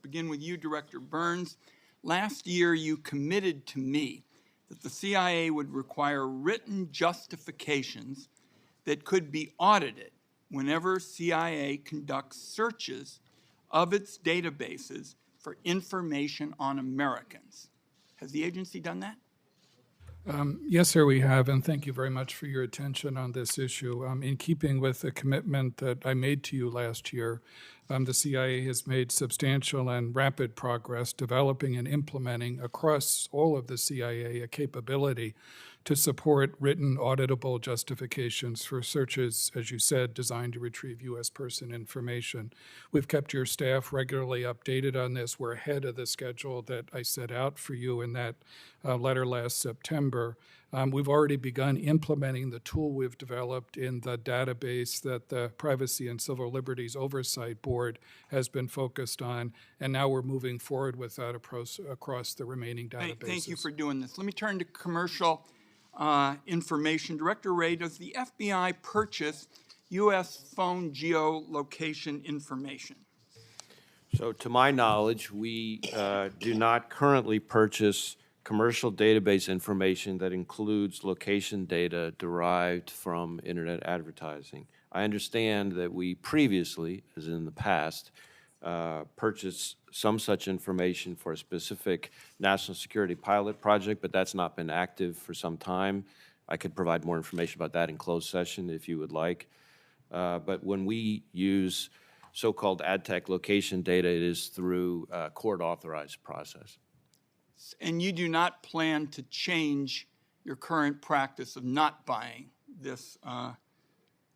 begin with you, Director Burns. Last year, you committed to me that the CIA would require written justifications that could be audited whenever CIA conducts searches of its databases for information on Americans. Has the agency done that? Yes, sir, we have, and thank you very much for your attention on this issue. In keeping with the commitment that I made to you last year, the CIA has made substantial and rapid progress developing and implementing across all of the CIA a capability to support written auditable justifications for searches, as you said, designed to retrieve U.S. person information. We've kept your staff regularly updated on this. We're ahead of the schedule that I set out for you in that letter last September. We've already begun implementing the tool we've developed in the database that the Privacy and Civil Liberties Oversight Board has been focused on, and now we're moving forward with that across the remaining databases. Thank you for doing this. Let me turn to commercial information. Director Wray, does the FBI purchase U.S. phone geolocation information? So to my knowledge, we do not currently purchase commercial database information that includes location data derived from internet advertising. I understand that we previously, as in the past, purchased some such information for a specific national security pilot project, but that's not been active for some time. I could provide more information about that in closed session if you would like. But when we use so-called ad tech location data, it is through a court-authorized process. And you do not plan to change your current practice of not buying this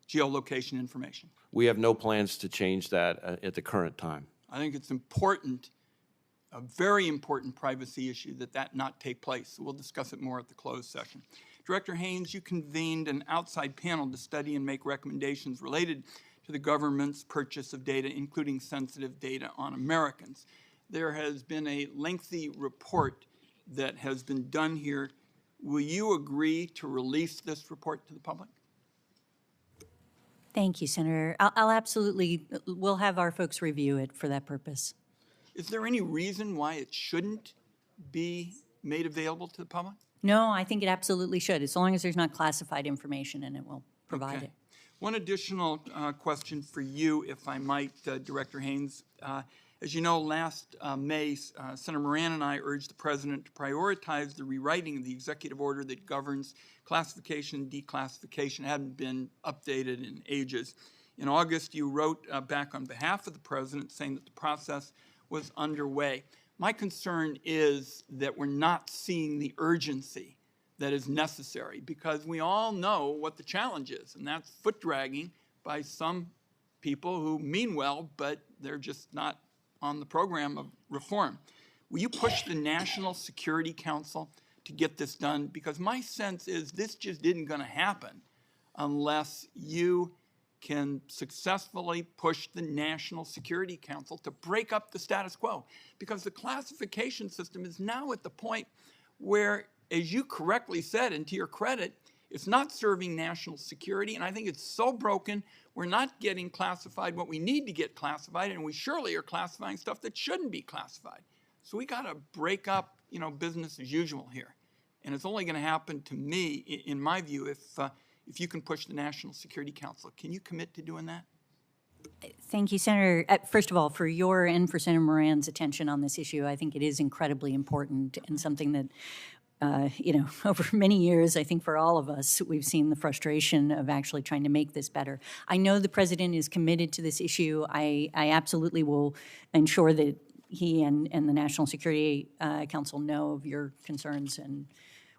geolocation information? We have no plans to change that at the current time. I think it's important, a very important privacy issue, that not take place. So we'll discuss it more at the closed session. Director Haynes, you convened an outside panel to study and make recommendations related to the government's purchase of data, including sensitive data on Americans. There has been a lengthy report that has been done here. Will you agree to release this report to the public? Thank you, Senator. I'll absolutely, we'll have our folks review it for that purpose. Is there any reason why it shouldn't be made available to the public? No, I think it absolutely should, as long as there's not classified information in it, we'll provide it. One additional question for you, if I might, Director Haynes. As you know, last May, Senator Moran and I urged the President to prioritize the rewriting of the executive order that governs classification and declassification. It hadn't been updated in ages. In August, you wrote back on behalf of the President saying that the process was underway. My concern is that we're not seeing the urgency that is necessary, because we all know what the challenge is, and that's foot dragging by some people who mean well, but they're just not on the program of reform. Will you push the National Security Council to get this done? Because my sense is this just isn't going to happen unless you can successfully push the National Security Council to break up the status quo. Because the classification system is now at the point where, as you correctly said, and to your credit, it's not serving national security, and I think it's so broken, we're not getting classified what we need to get classified, and we surely are classifying stuff that shouldn't be classified. So we got to break up, business as usual here. And it's only going to happen, to me, in my view, if you can push the National Security Council. Can you commit to doing that? Thank you, Senator. First of all, for your and for Senator Moran's attention on this issue, I think it is incredibly important and something that over many years, I think for all of us, we've seen the frustration of actually trying to make this better. I know the President is committed to this issue. I absolutely will ensure that he and the National Security Council know of your concerns and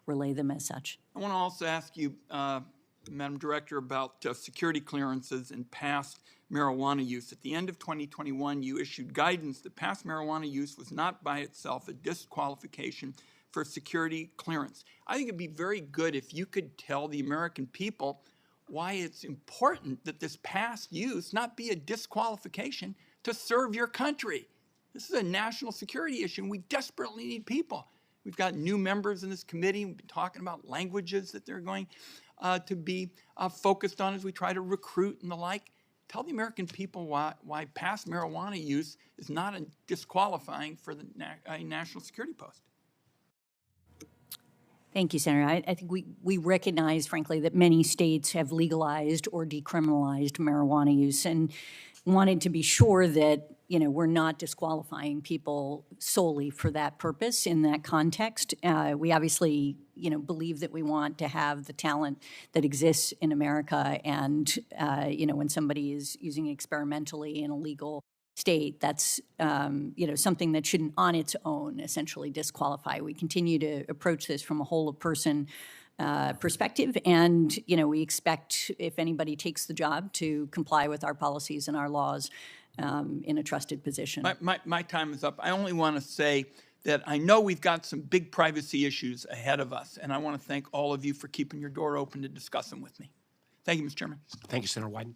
relay them as such. I want to also ask you, Madam Director, about security clearances and past marijuana use. At the end of 2021, you issued guidance that past marijuana use was not by itself a disqualification for security clearance. I think it'd be very good if you could tell the American people why it's important that this past use not be a disqualification to serve your country. This is a national security issue, and we desperately need people. We've got new members in this committee. We've been talking about languages that they're going to be focused on as we try to recruit and the like. tell the American people why past marijuana use is not disqualifying for the national security post. Thank you, Senator. I think we recognize, frankly, that many states have legalized or decriminalized marijuana use, and wanted to be sure that, you know, we're not disqualifying people solely for that purpose in that context. We obviously, you know, believe that we want to have the talent that exists in America, and, you know, when somebody is using it experimentally in a legal state, that's, you know, something that shouldn't on its own essentially disqualify. We continue to approach this from a whole of person perspective, and, you know, we expect if anybody takes the job to comply with our policies and our laws in a trusted position. My time is up. I only want to say that I know we've got some big privacy issues ahead of us, and I want to thank all of you for keeping your door open to discuss them with me. Thank you, Mr. Chairman. Thank you, Senator Wyden.